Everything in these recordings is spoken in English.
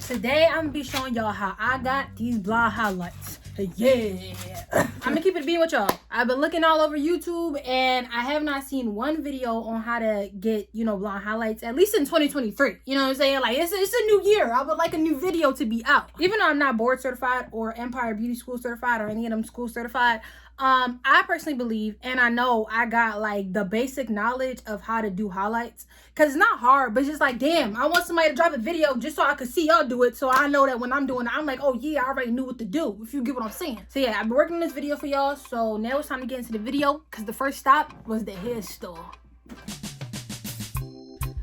Today I'm gonna be showing y'all how I got these blonde highlights. Yeah, I'm gonna keep it being with y'all. I've been looking all over YouTube and I have not seen one video on how to get, blonde highlights, at least in 2023. You know what I'm saying? Like, it's a new year. I would like a new video to be out. Even though I'm not board certified or Empire Beauty School certified or any of them schools certified, I personally believe, and I know I got like the basic knowledge of how to do highlights, because it's not hard, but it's just like, damn, I want somebody to drop a video just so I could see y'all do it, so I know that when I'm doing it, I'm like, oh yeah, I already knew what to do, if you get what I'm saying. So yeah, I've been working on this video for y'all, so now it's time to get into the video, because the first stop was the hair store.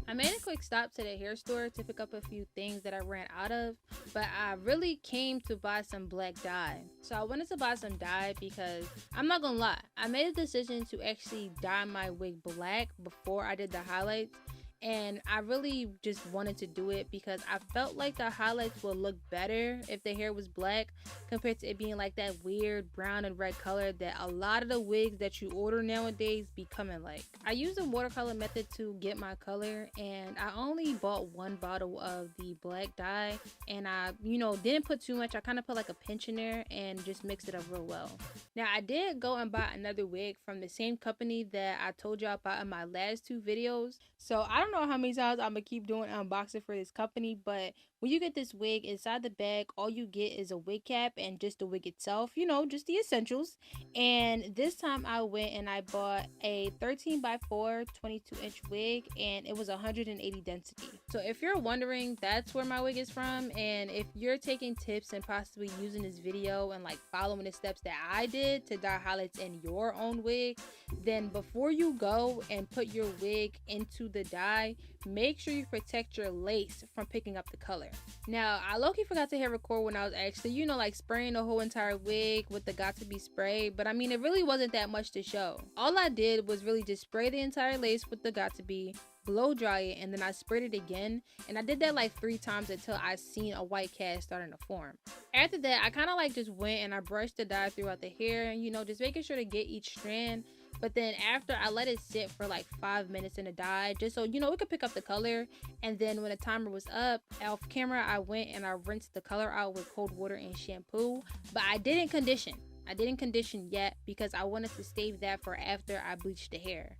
I made a quick stop to the hair store to pick up a few things that I ran out of, but I really came to buy some black dye. So I wanted to buy some dye because, I'm not gonna lie, I made a decision to actually dye my wig black before I did the highlights. And I really just wanted to do it because I felt like the highlights would look better if the hair was black compared to it being like that weird brown and red color that a lot of the wigs that you order nowadays be coming like. I used a watercolor method to get my color, and I only bought one bottle of the black dye, and I didn't put too much. I kind of put like a pinch in there and just mixed it up real well. Now I did go and buy another wig from the same company that I told y'all about in my last two videos, so I don't know how many times I'm gonna keep doing unboxing for this company, but when you get this wig, inside the bag all you get is a wig cap and just the wig itself, just the essentials. And this time I went and I bought a 13x4 22-inch wig, and it was 180 density. So if you're wondering, that's where my wig is from. And if you're taking tips and possibly using this video and like following the steps that I did to dye highlights in your own wig, then before you go and put your wig into the dye, make sure you protect your lace from picking up the color. Now, I low-key forgot to hit record when I was actually, like spraying the whole entire wig with the got to be spray, but I mean, it really wasn't that much to show. All I did was really just spray the entire lace with the got to be, blow dry it, and then I sprayed it again, and I did that like 3 times until I seen a white cast starting to form. After that, I kind of like just went and I brushed the dye throughout the hair, and just making sure to get each strand. But then after, I let it sit for like 5 minutes in the dye, just so it could pick up the color. And then when the timer was up, off camera, I went and I rinsed the color out with cold water and shampoo. But I didn't condition. I didn't condition yet because I wanted to save that for after I bleached the hair.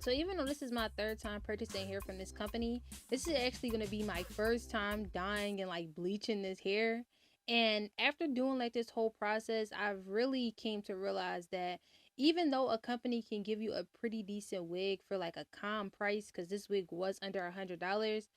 So even though this is my 3rd time purchasing hair from this company, this is actually going to be my 1st time dyeing and like bleaching this hair. And after doing like this whole process, I really came to realize that even though a company can give you a pretty decent wig for like a calm price, because this wig was under $100,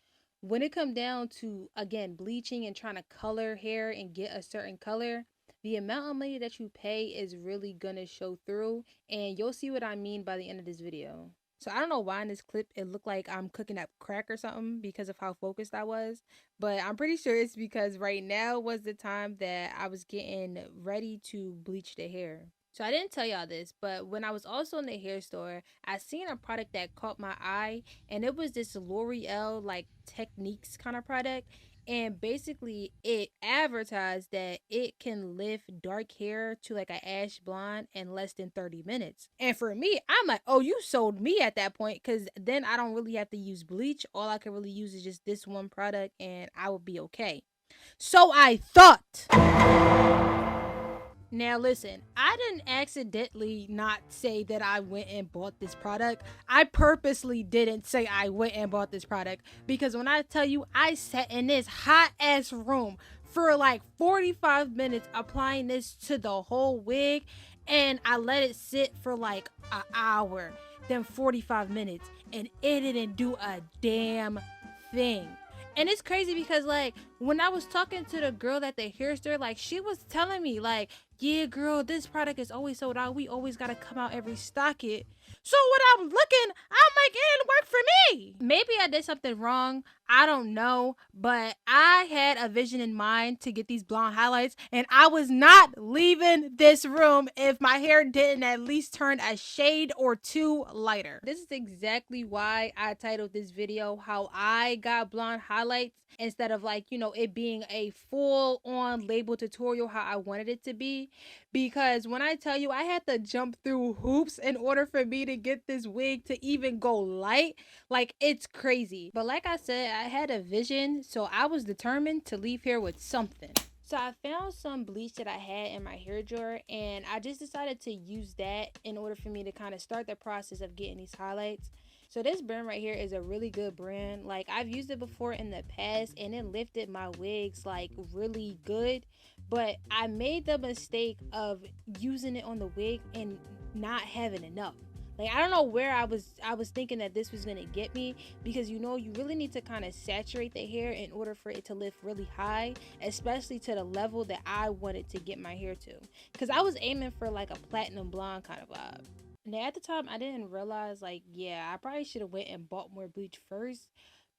when it comes down to, again, bleaching and trying to color hair and get a certain color, the amount of money that you pay is really gonna show through, and you'll see what I mean by the end of this video. So I don't know why in this clip it looked like I'm cooking up crack or something because of how focused I was, but I'm pretty sure it's because right now was the time that I was getting ready to bleach the hair. So I didn't tell y'all this, but when I was also in the hair store, I seen a product that caught my eye, and it was this L'Oreal like techniques kind of product. And basically it advertised that it can lift dark hair to like an ash blonde in less than 30 minutes. And for me, I'm like, oh, you sold me at that point, because then I don't really have to use bleach. All I can really use is just this one product and I would be okay. So I thought. Now listen, I didn't accidentally not say that I went and bought this product. I purposely didn't say I went and bought this product, because when I tell you, I sat in this hot ass room for like 45 minutes applying this to the whole wig, and I let it sit for like an hour, then 45 minutes, and it didn't do a damn thing. And it's crazy because like when I was talking to the girl at the hair store, like she was telling me like, yeah girl, this product is always sold out, we always gotta come out and restock it. So when I'm looking, I'm like, it didn't work for me. Maybe I did something wrong, I don't know, but I had a vision in mind to get these blonde highlights, and I was not leaving this room if my hair didn't at least turn a shade or 2 lighter. This is exactly why I titled this video how I got blonde highlights, instead of like, it being a full on label tutorial how I wanted it to be. Because when I tell you I had to jump through hoops in order for me to get this wig to even go light, like it's crazy. But like I said, I had a vision, so I was determined to leave here with something. So I found some bleach that I had in my hair drawer, and I just decided to use that in order for me to kind of start the process of getting these highlights. So this brand right here is a really good brand. Like, I've used it before in the past and it lifted my wigs like really good, but I made the mistake of using it on the wig and not having enough. Like, I don't know where I was thinking that this was gonna get me, because you know you really need to kind of saturate the hair in order for it to lift really high, especially to the level that I wanted to get my hair to, because I was aiming for like a platinum blonde kind of vibe. Now at the time I didn't realize, like, yeah, I probably should have went and bought more bleach first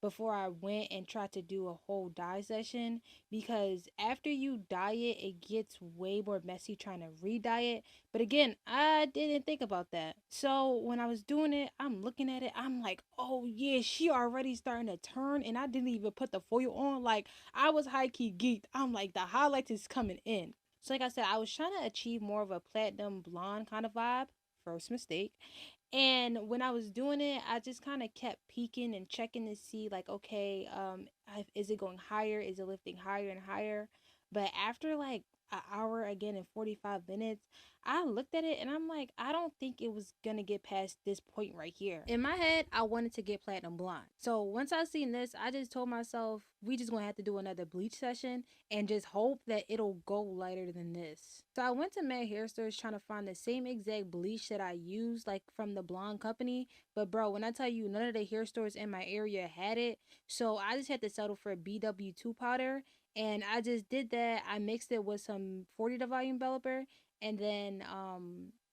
before I went and tried to do a whole dye session, because after you dye it, it gets way more messy trying to re-dye it. But again, I didn't think about that. So when I was doing it, I'm looking at it, I'm like, oh yeah, she already starting to turn, and I didn't even put the foil on. Like, I was high-key geeked. I'm like, the highlights is coming in. So like I said, I was trying to achieve more of a platinum blonde kind of vibe. First mistake. And when I was doing it, I just kind of kept peeking and checking to see, like, okay, is it going higher? Is it lifting higher and higher? But after like an hour again and 45 minutes, I looked at it and I'm like, I don't think it was gonna get past this point right here. In my head, I wanted to get platinum blonde. So once I seen this, I just told myself, we just gonna have to do another bleach session and just hope that it'll go lighter than this. So I went to mad hair stores trying to find the same exact bleach that I used, like from the blonde company. But bro, when I tell you, none of the hair stores in my area had it. So I just had to settle for BW2 powder. And I just did that. I mixed it with some 40 to volume developer, and then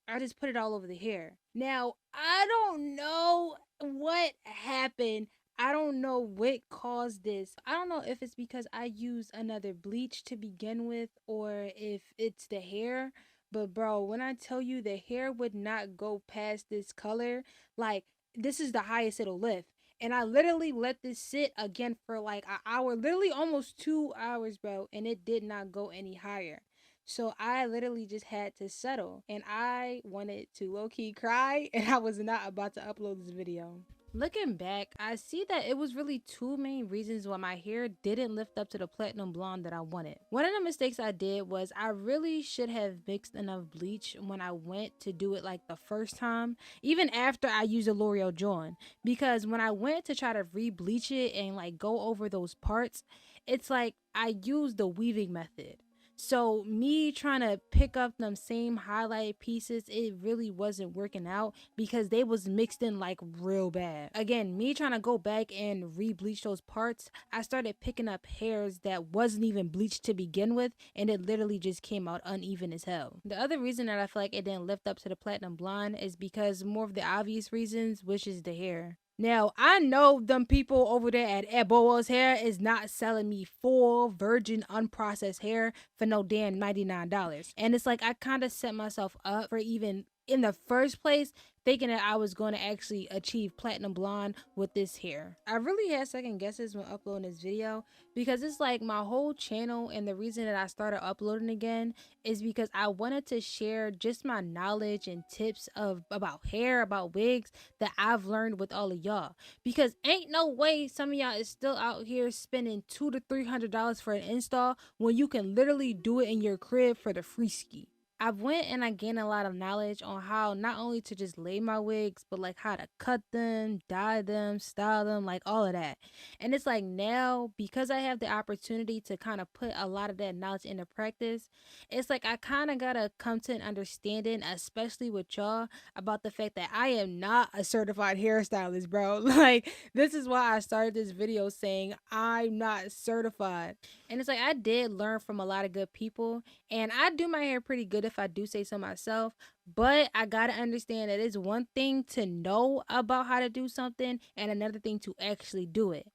I just put it all over the hair. Now, I don't know what happened. I don't know what caused this. I don't know if it's because I used another bleach to begin with or if it's the hair. But bro, when I tell you the hair would not go past this color, like, this is the highest it'll lift. And I literally let this sit again for like an hour, literally almost 2 hours, bro. And it did not go any higher. So I literally just had to settle. And I wanted to low-key cry. And I was not about to upload this video. Looking back, I see that it was really two main reasons why my hair didn't lift up to the platinum blonde that I wanted. One of the mistakes I did was I really should have mixed enough bleach when I went to do it like the first time, even after I used a L'Oreal John, because when I went to try to re-bleach it and like go over those parts, it's like I used the weaving method. So me trying to pick up them same highlight pieces, it really wasn't working out because they was mixed in like real bad. Again, me trying to go back and re-bleach those parts, I started picking up hairs that wasn't even bleached to begin with, and it literally just came out uneven as hell. The other reason that I feel like it didn't lift up to the platinum blonde is because more of the obvious reasons, which is the hair. Now, I know them people over there at Eboa's Hair is not selling me full virgin unprocessed hair for no damn $99. And it's like I kind of set myself up for even in the first place thinking that I was going to actually achieve platinum blonde with this hair. I really had second guesses when uploading this video because it's like my whole channel, and the reason that I started uploading again is because I wanted to share just my knowledge and tips about hair, about wigs that I've learned with all of y'all. Because ain't no way some of y'all is still out here spending $200 to $300 for an install when you can literally do it in your crib for the free ski. I've went and I gained a lot of knowledge on how not only to just lay my wigs, but like how to cut them, dye them, style them, like all of that. And it's like now, because I have the opportunity to kind of put a lot of that knowledge into practice, it's like I kind of gotta come to an understanding, especially with y'all, about the fact that I am not a certified hairstylist, bro. Like, this is why I started this video saying I'm not certified. And it's like I did learn from a lot of good people, and I do my hair pretty good if I do say so myself, but I gotta understand that it's one thing to know about how to do something and another thing to actually do it.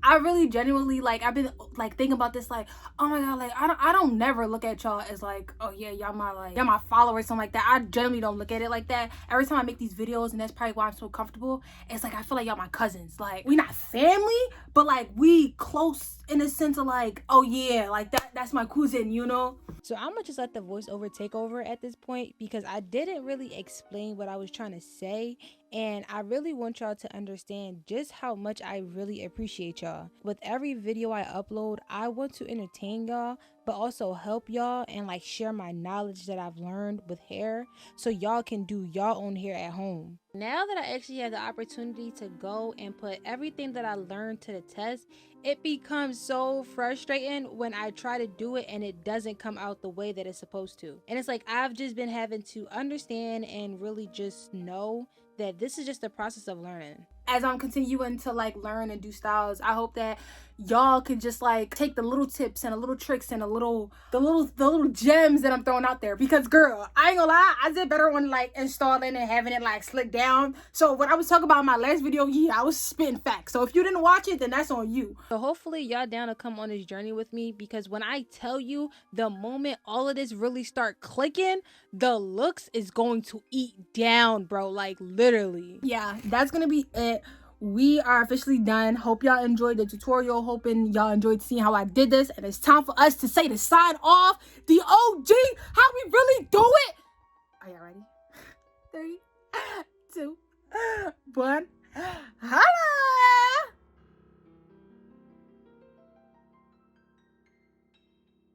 I really genuinely, like, I've been like thinking about this, like, oh my god, like I don't never look at y'all as like, oh yeah, y'all my followers, something like that. I generally don't look at it like that. Every time I make these videos, and that's probably why I'm so comfortable, it's like I feel like y'all my cousins. Like, we not family, but like we close in the sense of like, oh yeah, like that's my cousin, you know? So I'm gonna just let the voiceover take over at this point because I didn't really explain what I was trying to say, And I really want y'all to understand just how much I really appreciate y'all. With every video I upload, I want to entertain y'all, but also help y'all and like share my knowledge that I've learned with hair so y'all can do y'all own hair at home. Now that I actually have the opportunity to go and put everything that I learned to the test, it becomes so frustrating when I try to do it and it doesn't come out the way that it's supposed to. And it's like I've just been having to understand and really just know that this is just the process of learning. As I'm continuing to like learn and do styles, I hope that y'all can just like take the little tips and the little tricks and the little gems that I'm throwing out there. Because girl, I ain't gonna lie, I did better on like installing and having it like slick down. So when I was talking about my last video, yeah, I was spitting facts. So if you didn't watch it, then that's on you. So hopefully y'all down to come on this journey with me, because when I tell you, the moment all of this really start clicking, the looks is going to eat down, bro. Like literally. Yeah, that's gonna be it. We are officially done. Hope y'all enjoyed the tutorial. Hoping y'all enjoyed seeing how I did this. And it's time for us to say the sign off, the OG, how we really do it. Are y'all ready? 3, 2, 1. Holla!